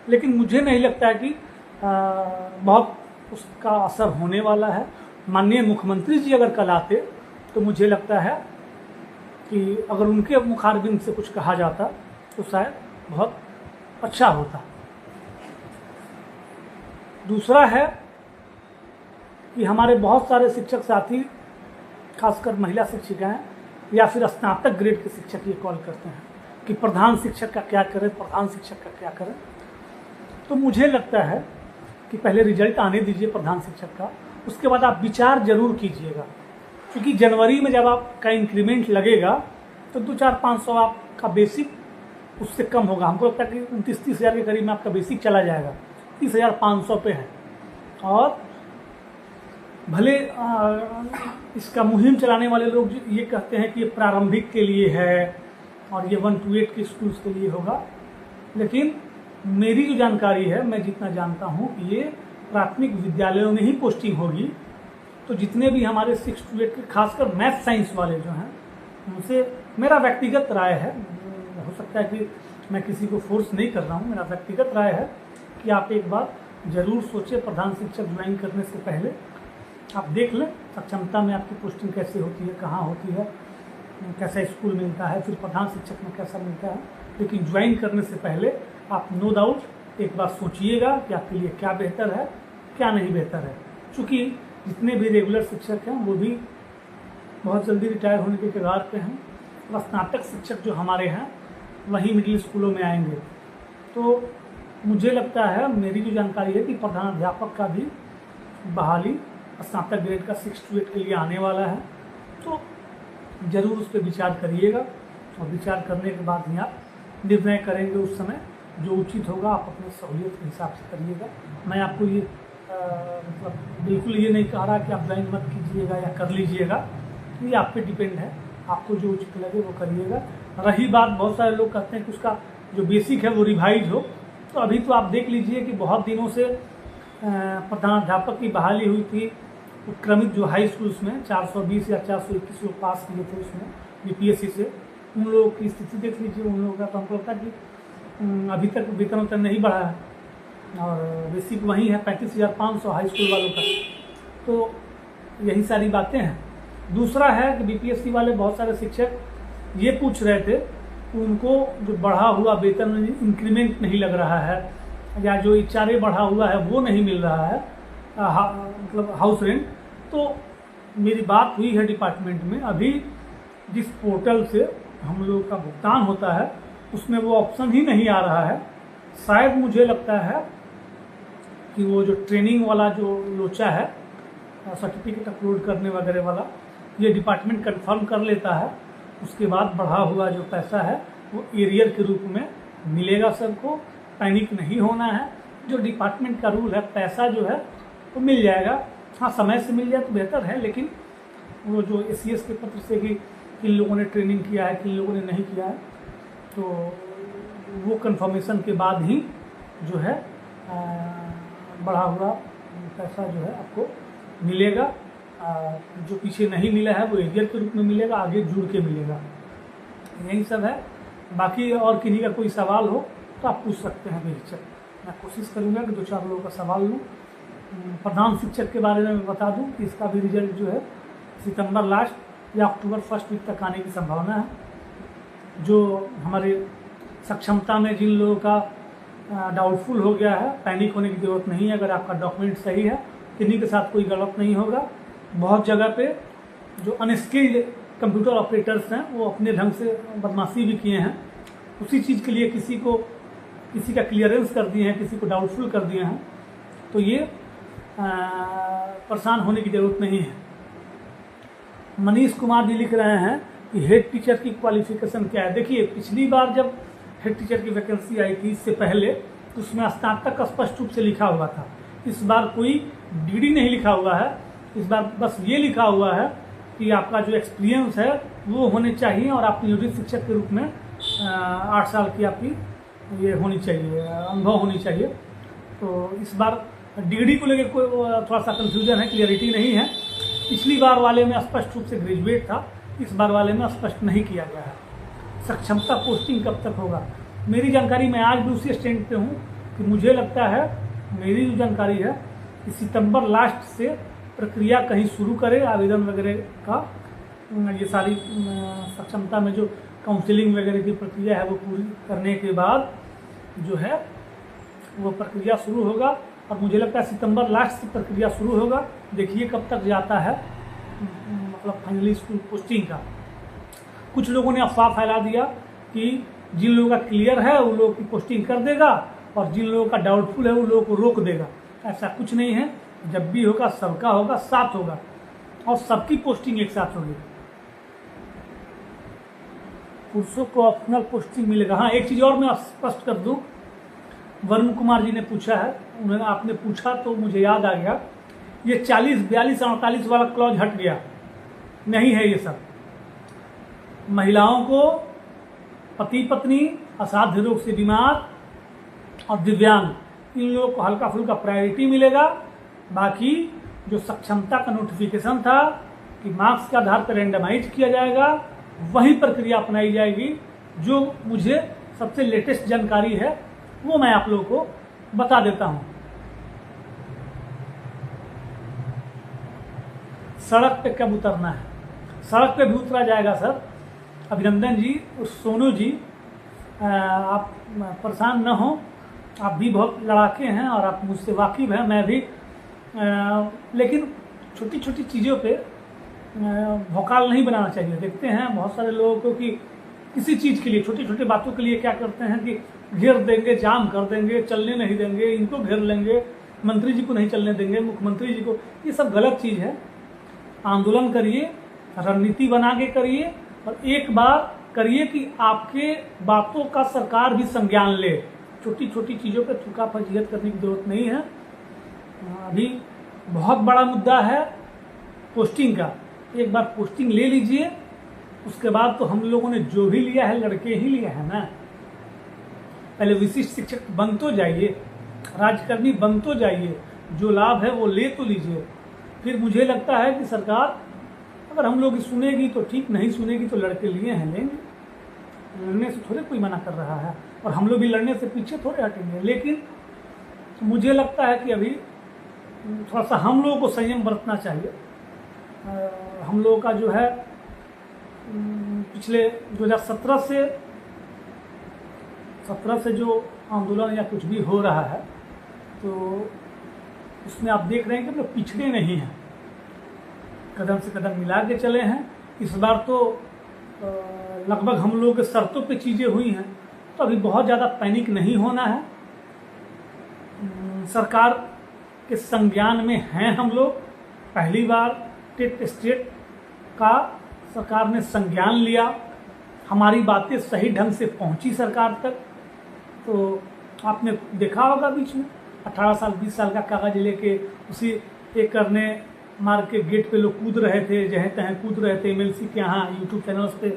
लेकिन मुझे नहीं लगता है कि बहुत उसका असर होने वाला है। माननीय मुख्यमंत्री जी अगर कल आते तो मुझे लगता है कि अगर उनके मुखारबिन से कुछ कहा जाता तो शायद बहुत अच्छा होता। दूसरा है कि हमारे बहुत सारे शिक्षक साथी, खासकर महिला शिक्षिकाएं या फिर स्नातक ग्रेड के शिक्षक, ये कॉल करते हैं कि प्रधान शिक्षक का क्या करें, प्रधान शिक्षक का क्या करें। तो मुझे लगता है कि पहले रिजल्ट आने दीजिए प्रधान शिक्षक का, उसके बाद आप विचार जरूर कीजिएगा। क्योंकि जनवरी में जब आपका इंक्रीमेंट लगेगा तो 2-4-500 आपका बेसिक उससे कम होगा। हमको लगता है कि 29-30 हज़ार के करीब में आपका बेसिक चला जाएगा, 30,500 पे है। और भले इसका मुहिम चलाने वाले लोग ये कहते हैं कि ये प्रारंभिक के लिए है और ये 1 to 8 के स्कूल्स के लिए होगा, लेकिन मेरी जो जानकारी है, मैं जितना जानता हूँ, ये प्राथमिक विद्यालयों में ही पोस्टिंग होगी। तो जितने भी हमारे 6 to 8 के, खासकर मैथ साइंस वाले जो हैं, उनसे मेरा व्यक्तिगत राय है, हो सकता है कि मैं किसी को फोर्स नहीं कर रहा हूँ, मेरा व्यक्तिगत राय है कि आप एक बार ज़रूर सोचें प्रधान शिक्षक ज्वाइन करने से पहले। आप देख लें सक्षमता में आपकी पोस्टिंग कैसे होती है, कहाँ होती है, कैसा स्कूल मिलता है, फिर प्रधान शिक्षक में कैसा मिलता है। लेकिन ज्वाइन करने से पहले आप नो डाउट एक बार सोचिएगा कि आपके लिए क्या बेहतर है, क्या नहीं बेहतर है। चूँकि जितने भी रेगुलर शिक्षक हैं वो भी बहुत जल्दी रिटायर होने के कगार पे हैं, और स्नातक शिक्षक जो हमारे हैं वही मिडिल स्कूलों में आएंगे। तो मुझे लगता है, मेरी जो जानकारी है, कि प्रधानाध्यापक का भी बहाली स्नातक ग्रेड का 6 to 8 के लिए आने वाला है। तो ज़रूर उस पर विचार करिएगा, और विचार करने के बाद ही आप निर्णय करेंगे। उस समय जो उचित होगा आप अपनी सहूलियत के हिसाब से करिएगा। मैं आपको ये मतलब बिल्कुल ये नहीं कह रहा कि आप ज्वाइन मत कीजिएगा या कर लीजिएगा, ये आप पे डिपेंड है, आपको जो उचित लगे वो करिएगा। रही बात, बहुत सारे लोग कहते हैं कि उसका जो बेसिक है वो रिवाइज हो, तो अभी तो आप देख लीजिए कि बहुत दिनों से प्रधानाध्यापक की बहाली हुई थी उत्क्रमित जो हाई स्कूल्स में 420 या 421 लोग पास किए थे उसमें बीपीएससी से। उन लोगों की स्थिति देख लीजिए, उन लोगों का तो हमको लगता है कि अभी तक वेतन उतना नहीं बढ़ा है, और बेसिक वही है 35,500 हाई स्कूल वालों का। तो यही सारी बातें हैं। दूसरा है कि बीपीएससी वाले बहुत सारे शिक्षक ये पूछ रहे थे कि उनको जो बढ़ा हुआ वेतन इंक्रीमेंट नहीं लग रहा है, या जो HRA बढ़ा हुआ है वो नहीं मिल रहा है, मतलब हाउस रेंट। तो मेरी बात हुई है डिपार्टमेंट में, अभी जिस पोर्टल से हम लोग का भुगतान होता है उसमें वो ऑप्शन ही नहीं आ रहा है। शायद मुझे लगता है कि वो जो ट्रेनिंग वाला जो लोचा है, सर्टिफिकेट अपलोड करने वगैरह वाला, ये डिपार्टमेंट कंफर्म कर लेता है, उसके बाद बढ़ा हुआ जो पैसा है वो एरियर के रूप में मिलेगा सबको। पैनिक नहीं होना है, जो डिपार्टमेंट का रूल है, पैसा जो है वो मिल जाएगा। हाँ, समय से मिल जाए तो बेहतर है, लेकिन वो जो SES के पत्र से कि किन लोगों ने ट्रेनिंग किया है, किन लोगों ने नहीं किया है, तो वो कंफर्मेशन के बाद ही जो है बढ़ा हुआ पैसा जो है आपको मिलेगा। जो पीछे नहीं मिला है वो एरियर के रूप में मिलेगा, आगे जुड़ के मिलेगा। यही सब है। बाकी और किन्हीं का कोई सवाल हो तो आप पूछ सकते हैं बेहिचक। मैं कोशिश करूँगा कि 2-4 लोगों का सवाल लूँ। प्रधान शिक्षक के बारे में बता दूँ कि इसका भी रिजल्ट जो है सितंबर लास्ट या अक्टूबर फर्स्ट वीक तक आने की संभावना है। जो हमारे सक्षमता में जिन लोगों का डाउटफुल हो गया है, पैनिक होने की ज़रूरत नहीं है। अगर आपका डॉक्यूमेंट सही है, किन्हीं के साथ कोई गलत नहीं होगा। बहुत जगह पे जो अनस्किल्ड कंप्यूटर ऑपरेटर्स हैं वो अपने ढंग से बदमाशी भी किए हैं, उसी चीज़ के लिए किसी का क्लियरेंस कर दिए हैं, किसी को डाउटफुल कर दिए हैं। तो ये परेशान होने की ज़रूरत नहीं है। मनीष कुमार जी लिख रहे हैं कि हेड टीचर की क्वालिफिकेशन क्या है। देखिए, पिछली बार जब हेड टीचर की वैकेंसी आई थी, इससे पहले तो उसमें स्नातक स्पष्ट रूप से लिखा हुआ था। इस बार कोई DD नहीं लिखा हुआ है। इस बार बस ये लिखा हुआ है कि आपका जो एक्सपीरियंस है वो होने चाहिए, और आप नियोजित शिक्षक के रूप में 8 साल की आपकी ये होनी चाहिए, अनुभव होनी चाहिए। तो इस बार DD को लेकर कोई थोड़ा सा कन्फ्यूजन है, क्लियरिटी नहीं है। पिछली बार वाले में स्पष्ट रूप से ग्रेजुएट था, इस बार वाले में स्पष्ट नहीं किया गया है। सक्षमता पोस्टिंग कब तक होगा, मेरी जानकारी, मैं आज भी उसी स्टैंड पे हूँ कि मुझे लगता है, मेरी जो जानकारी है कि सितंबर लास्ट से प्रक्रिया कहीं शुरू करे आवेदन वगैरह का। ये सारी सक्षमता में जो काउंसलिंग वगैरह की प्रक्रिया है वो पूरी करने के बाद जो है वो प्रक्रिया शुरू होगा। और मुझे लगता है सितंबर लास्ट से प्रक्रिया शुरू होगा। देखिए कब तक जाता है मतलब फाइनली स्कूल पोस्टिंग का। कुछ लोगों ने अफवाह फैला दिया कि जिन लोगों का क्लियर है उन लोगों की पोस्टिंग कर देगा और जिन लोगों का डाउटफुल है उन लोगों को रोक देगा। ऐसा कुछ नहीं है, जब भी होगा सबका होगा, साथ होगा और सबकी पोस्टिंग एक साथ होगी। पुरुषों को ऑप्शनल पोस्टिंग मिलेगा। हाँ, एक चीज़ और मैं स्पष्ट कर दूं, वरुण कुमार जी ने पूछा है, उन्होंने आपने पूछा तो मुझे याद आ गया, ये 40, 42, 48 वाला क्लॉज हट गया, नहीं है ये सब। महिलाओं को, पति पत्नी, असाध्य रोग से बीमार और दिव्यांग, इन लोगों को हल्का फुल्का प्रायोरिटी मिलेगा। बाकी जो सक्षमता का नोटिफिकेशन था कि मार्क्स के आधार पर रैंडमाइज किया जाएगा, वही प्रक्रिया अपनाई जाएगी। जो मुझे सबसे लेटेस्ट जानकारी है वो मैं आप लोगों को बता देता हूं। सड़क पे कब उतरना है? सड़क पे भी उतरा जाएगा सर। अभिनंदन जी और सोनू जी, आप परेशान न हो, आप भी बहुत लड़ाके हैं और आप मुझसे वाकिफ हैं, मैं भी। लेकिन छोटी छोटी चीज़ों पे भौकाल नहीं बनाना चाहिए। देखते हैं बहुत सारे लोगों को कि किसी चीज़ के लिए, छोटी छोटी बातों के लिए क्या करते हैं कि घेर देंगे, जाम कर देंगे, चलने नहीं देंगे, इनको घेर लेंगे, मंत्री जी को नहीं चलने देंगे, मुख्यमंत्री जी को। ये सब गलत चीज़ है। आंदोलन करिए, रणनीति बना के करिए और एक बार करिए कि आपके बातों का सरकार भी संज्ञान ले। छोटी छोटी चीज़ों पर थूका फजीहत करने की जरूरत नहीं है। अभी बहुत बड़ा मुद्दा है पोस्टिंग का। एक बार पोस्टिंग ले लीजिए, उसके बाद तो हम लोगों ने जो भी लिया है लड़के ही लिया है ना। पहले विशिष्ट शिक्षक बन तो जाइए, राज्यकर्मी बन तो जाइए, जो लाभ है वो ले तो लीजिए। फिर मुझे लगता है कि सरकार अगर हम लोग सुनेगी तो ठीक, नहीं सुनेगी तो लड़के लिए हैं, लेंगे। लड़ने से थोड़े कोई मना कर रहा है और हम लोग भी लड़ने से पीछे थोड़े हटेंगे। लेकिन मुझे लगता है कि अभी थोड़ा सा हम लोगों को संयम बरतना चाहिए। हम लोगों का जो है पिछले 2017 से जो आंदोलन या कुछ भी हो रहा है तो उसमें आप देख रहे हैं कि हम लोग पिछड़े नहीं हैं, कदम से कदम मिला के चले हैं। इस बार तो लगभग हम लोग के शर्तों पे चीज़ें हुई हैं, तो अभी बहुत ज़्यादा पैनिक नहीं होना है। सरकार के संज्ञान में हैं हम लोग। पहली बार टेट स्टेट का सरकार ने संज्ञान लिया, हमारी बातें सही ढंग से पहुंची सरकार तक। तो आपने देखा होगा बीच में 18 साल 20 साल का कागज लेके उसी एक करने मार के गेट पे लोग कूद रहे थे, जहाँ तहाँ कूद रहे थे एमएलसी के यहाँ, यूट्यूब चैनल्स पे।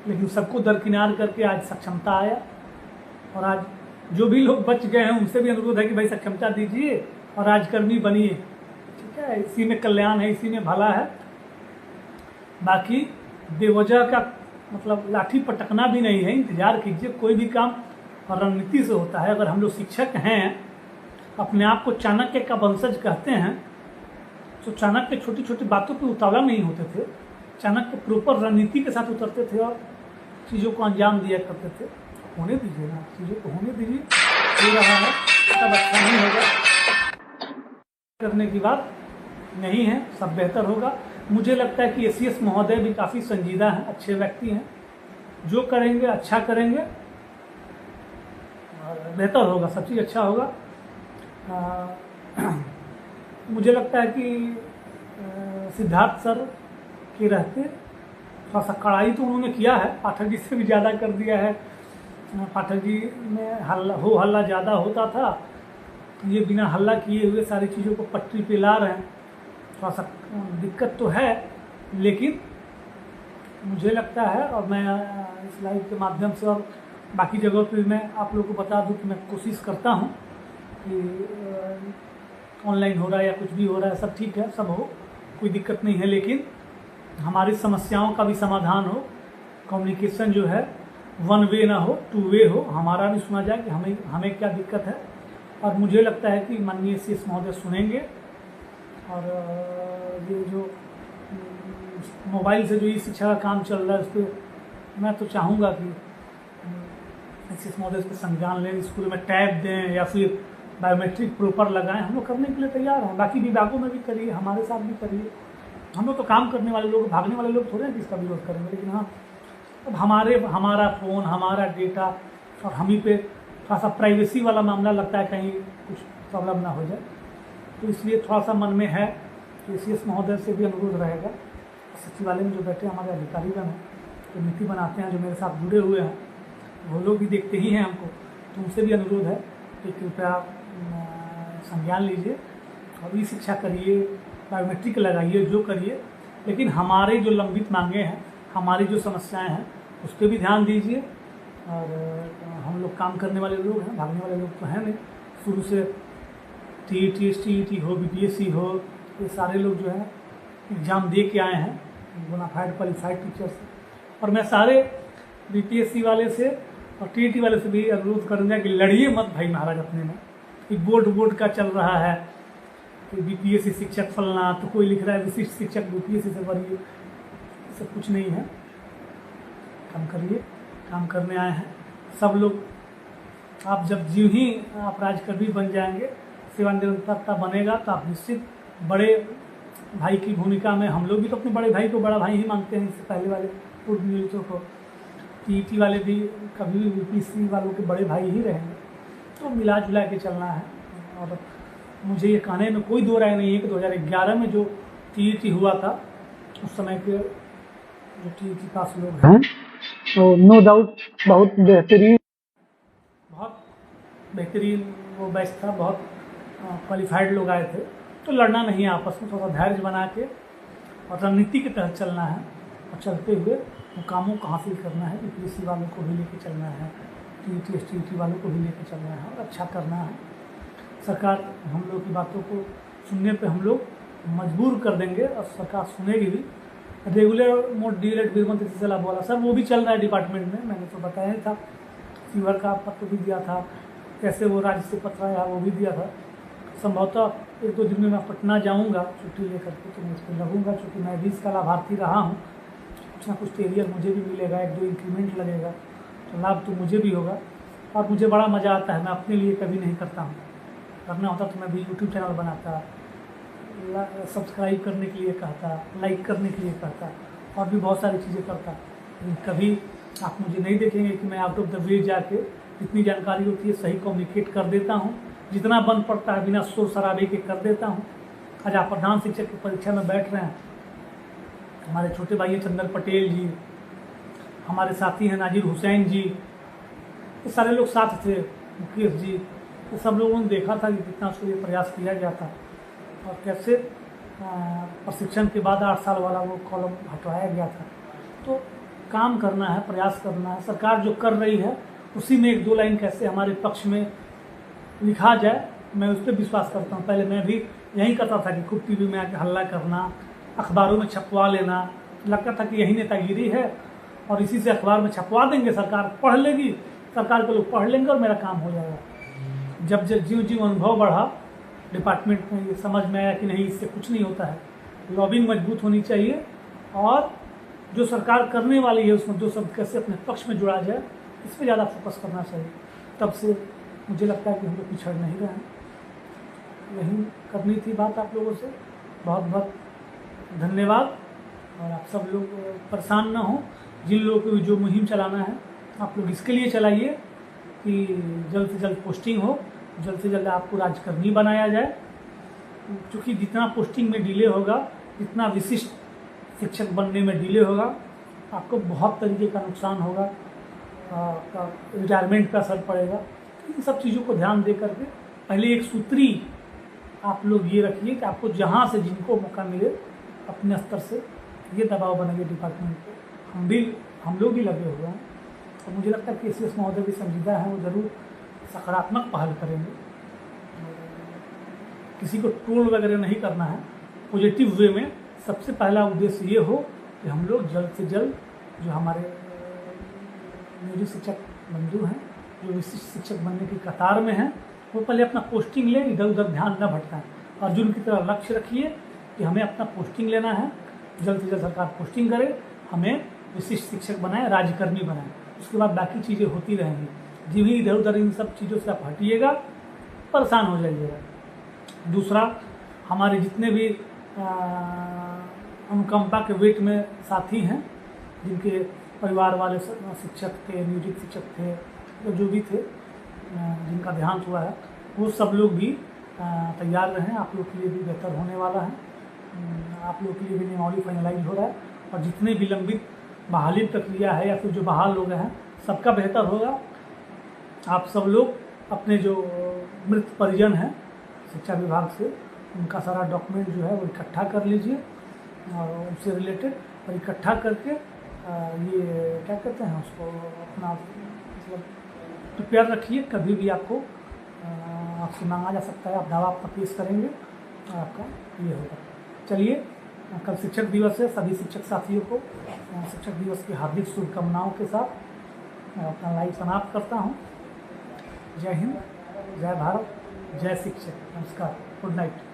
लेकिन सबको दरकिनार करके आज सक्षमता आया और आज जो भी लोग बच गए हैं उनसे भी अनुरोध है कि भाई सक्षमता दीजिए और राजकर्मी बनिए। ठीक है, इसी में कल्याण है, इसी में भला है। बाकी बेवजह का मतलब लाठी पटकना भी नहीं है। इंतजार कीजिए, कोई भी काम और रणनीति से होता है। अगर हम लोग शिक्षक हैं, अपने आप को चाणक्य का वंशज कहते हैं, तो चाणक्य छोटी छोटी बातों पर उतावला नहीं होते थे। चाणक्य प्रॉपर रणनीति के साथ उतरते थे और चीज़ों को अंजाम दिया करते थे। होने दीजिए ना, चीज़ों को होने दीजिए। हो रहा है सब अच्छा नहीं होगा, करने की बात नहीं है, सब बेहतर होगा। मुझे लगता है कि एसीएस महोदय भी काफ़ी संजीदा हैं, अच्छे व्यक्ति हैं। जो करेंगे अच्छा करेंगे, बेहतर होगा, सब चीज़ अच्छा होगा। मुझे लगता है कि सिद्धार्थ सर के रहते थोड़ा सा कड़ाई तो उन्होंने किया है, पाठक जी से भी ज़्यादा कर दिया है। पाठक जी में हल्ला ज़्यादा होता था, ये बिना हल्ला किए हुए सारी चीज़ों को पटरी पे ला रहे हैं। थोड़ा सा दिक्कत तो है, लेकिन मुझे लगता है, और मैं इस लाइव के माध्यम से और बाकी जगहों पे मैं आप लोगों को बता दूं कि मैं कोशिश करता हूं कि ऑनलाइन हो रहा है या कुछ भी हो रहा है सब ठीक है, सब हो, कोई दिक्कत नहीं है। लेकिन हमारी समस्याओं का भी समाधान हो, कम्युनिकेशन जो है वन वे ना हो, टू वे हो, हमारा भी सुना जाए कि हमें क्या दिक्कत है। और मुझे लगता है कि माननीय CS महोदय सुनेंगे। और ये जो मोबाइल से जो ई शिक्षा का काम चल रहा है उस पर मैं तो चाहूँगा कि CS महोदय इस पर संज्ञान लें, स्कूल में टैब दें या फिर बायोमेट्रिक प्रॉपर लगाएं। हम लोग करने के लिए तैयार हैं, बाकी विभागों में भी करिए, हमारे साथ भी करिए। हम लोग तो काम करने वाले लोग, भागने वाले लोग थोड़े हैं कि इसका विरोध करेंगे। लेकिन हाँ, अब हमारा फ़ोन, हमारा डेटा और हम ही पे थोड़ा सा प्राइवेसी वाला मामला लगता है, कहीं कुछ प्रॉब्लम ना हो जाए। तो इसलिए थोड़ा सा मन में है कि CS महोदय से भी अनुरोध रहेगा। सचिवालय में जो बैठे हमारे अधिकारीगण हैं, जो नीति बनाते हैं, जो मेरे साथ जुड़े हुए हैं, वो लोग भी देखते ही हैं हमको, तो उनसे भी अनुरोध है कि कृपया संज्ञान लीजिए और ई शिक्षा करिए, बायोमेट्रिक लगाइए, जो करिए, लेकिन हमारे जो लंबित मांगे हैं, हमारी जो समस्याएं हैं, उस पर भी ध्यान दीजिए। और हम लोग काम करने वाले लोग हैं, भागने वाले लोग तो हैं नहीं। शुरू से TET, STET हो, BPSC हो, ये सारे लोग जो है एग्ज़ाम दे के आए हैं, बोनाफाइड क्वालिफाइड टीचर्स। और मैं सारे BPSC वाले से और TET वाले से भी अनुरोध करूँगा कि लड़िए मत भाई महाराज अपने में, कि बोर्ड का चल रहा है कि BPSC शिक्षक फलना, तो कोई लिख रहा है विशिष्ट शिक्षक BPSC से बढ़िए, सब कुछ नहीं है। काम करिए, काम करने आए हैं सब लोग। आप जब जीव ही आप राजकर्मी बन जाएंगे, सेवा निरंतरता बनेगा, तो आप निश्चित बड़े भाई की भूमिका में, हम लोग भी तो अपने बड़े भाई को बड़ा भाई ही मानते हैं। इससे पहले वाले पूर्व नियोजितों को, TET वाले भी कभी भी BPSC वालों के बड़े भाई ही रहेंगे। तो मिला जुला के चलना है। और मुझे ये कहने में कोई दो राय नहीं है कि 2011 में जो TET हुआ था, उस समय के जो TET पास लोग हैं, तो नो डाउट बहुत बेहतरीन वो बैच था, बहुत क्वालिफाइड लोग आए थे। तो लड़ना नहीं है आपस में, थोड़ा धैर्य बना के और रणनीति के तहत चलना है और चलते हुए मुकामों को हासिल करना है। BPSC वालों को भी लेके चलना है, TET STET वालों को भी लेके चलना है और अच्छा करना है। सरकार हम लोग की बातों को सुनने पे हम लोग मजबूर कर देंगे और सरकार सुनेगी भी। रेगुलर मोड DLED गृहमंत्री से सलाह बोला सर, वो भी चल रहा है डिपार्टमेंट में, मैंने तो बताया ही था। फीवर का पत्र भी दिया था, कैसे वो राज्य से पत्र आया वो भी दिया था। संभवतः 1-2 दिन में मैं पटना जाऊंगा छुट्टी लेकर के, तो मैं इस पर लगूंगा, चूँकि मैं भी इसका लाभार्थी रहा हूँ। कुछ ना कुछ एरियर मुझे भी मिलेगा, 1-2 इंक्रीमेंट लगेगा, तो लाभ तो मुझे भी होगा। और मुझे बड़ा मज़ा आता है, मैं अपने लिए कभी नहीं करता हूँ। करना होता तो मैं भी YouTube चैनल बनाता, सब्सक्राइब करने के लिए कहता, लाइक करने के लिए कहता, और भी बहुत सारी चीज़ें करता। लेकिन कभी आप मुझे नहीं देखेंगे कि मैं आउट ऑफ द वे जाके जितनी जानकारी होती है सही कम्युनिकेट कर देता हूँ, जितना बन पड़ता है बिना शोर शराबे के कर देता हूँ। आज आप प्रधान शिक्षक की परीक्षा में बैठ रहे हैं, हमारे छोटे भाई चंदन पटेल जी, हमारे साथी हैं नाजिर हुसैन जी, ये सारे लोग साथ थे, मुकेश जी, तो सब लोगों ने देखा था कि कितना उसके लिए प्रयास किया गया था और कैसे प्रशिक्षण के बाद 8 साल वाला वो कॉलम हटवाया गया था। तो काम करना है, प्रयास करना है। सरकार जो कर रही है उसी में 1-2 लाइन कैसे हमारे पक्ष में लिखा जाए, मैं उस पर विश्वास करता हूँ। पहले मैं भी यही करता था कि खूब TV में आके हल्ला करना, अखबारों में छपवा लेना, लगता था कि यही नेतागिरी है और इसी से अखबार में छपवा देंगे, सरकार पढ़ लेगी, सरकार के लोग पढ़ लेंगे और मेरा काम हो जाएगा। जब जीव अनुभव बढ़ा डिपार्टमेंट में, ये समझ में आया कि नहीं, इससे कुछ नहीं होता है, लॉबिंग मजबूत होनी चाहिए और जो सरकार करने वाली है उसमें 2 शब्द कैसे अपने पक्ष में जुड़ा जाए, इस पर ज़्यादा फोकस करना चाहिए। तब से मुझे लगता है कि हम लोग पिछड़ नहीं रहे हैं। यही करनी थी बात आप लोगों से। बहुत बहुत धन्यवाद। और आप सब लोग परेशान ना हो, जिन लोगों को जो मुहिम चलाना है आप लोग इसके लिए चलाइए कि जल्द से जल्द पोस्टिंग हो, जल्द से जल्द आपको राजकर्मी बनाया जाए। क्योंकि जितना पोस्टिंग में डिले होगा, जितना विशिष्ट शिक्षक बनने में डिले होगा, आपको बहुत तरीके का नुकसान होगा, रिटायरमेंट का असर पड़ेगा। इन सब चीज़ों को ध्यान दे करके पहले एक सूत्री आप लोग ये रखिए कि आपको जहाँ से जिनको मौका मिले अपने स्तर से ये दबाव बनाइए डिपार्टमेंट पे। हम लोग भी लगे हुए हैं और मुझे लगता है कि CS महोदय भी संजीदा हैं, वो ज़रूर सकारात्मक पहल करेंगे। किसी को ट्रोल वगैरह नहीं करना है, पॉजिटिव वे में। सबसे पहला उद्देश्य ये हो कि हम लोग जल्द से जल्द जो हमारे नियोजित शिक्षक बंधु हैं जो विशिष्ट शिक्षक बनने की कतार में हैं, वो पहले अपना पोस्टिंग लें, इधर उधर ध्यान न भटकाएं। अर्जुन की तरह लक्ष्य रखिए कि हमें अपना पोस्टिंग लेना है, जल्द से जल्द सरकार पोस्टिंग करे, हमें विशिष्ट शिक्षक बनाए, राज्यकर्मी बनाए, उसके बाद बाकी चीज़ें होती रहेंगी। जी भी इधर उधर इन सब चीज़ों से आप हटिएगा, परेशान हो जाइएगा। दूसरा, हमारे जितने भी अनुकंपा के वेट में साथी हैं, जिनके परिवार वाले शिक्षक थे, नियोजित शिक्षक थे, जो भी थे, जिनका देहांत हुआ है, वो सब लोग भी तैयार रहें। आप लोग के लिए भी बेहतर होने वाला है, आप लोग के लिए भी नियमावली फाइनलाइज हो रहा है, और जितने भी लंबित बहाली प्रक्रिया है या फिर जो बहाल लोग हैं, सबका बेहतर होगा। आप सब लोग अपने जो मृत परिजन हैं शिक्षा विभाग से, उनका सारा डॉक्यूमेंट जो है वो इकट्ठा कर लीजिए और उनसे रिलेटेड, और इकट्ठा करके ये क्या कहते हैं उसको, अपना मतलब प्रिपेयर रखिए। कभी भी आपको आपसे मांगा जा सकता है, आप दावा आपका पेश करेंगे और आपका ये होगा। चलिए, कल शिक्षक दिवस है, सभी शिक्षक साथियों को शिक्षक दिवस की हार्दिक शुभकामनाओं के साथ मैं अपना लाइव समाप्त करता हूँ। जय हिंद, जय भारत, जय शिक्षक। नमस्कार, गुड नाइट।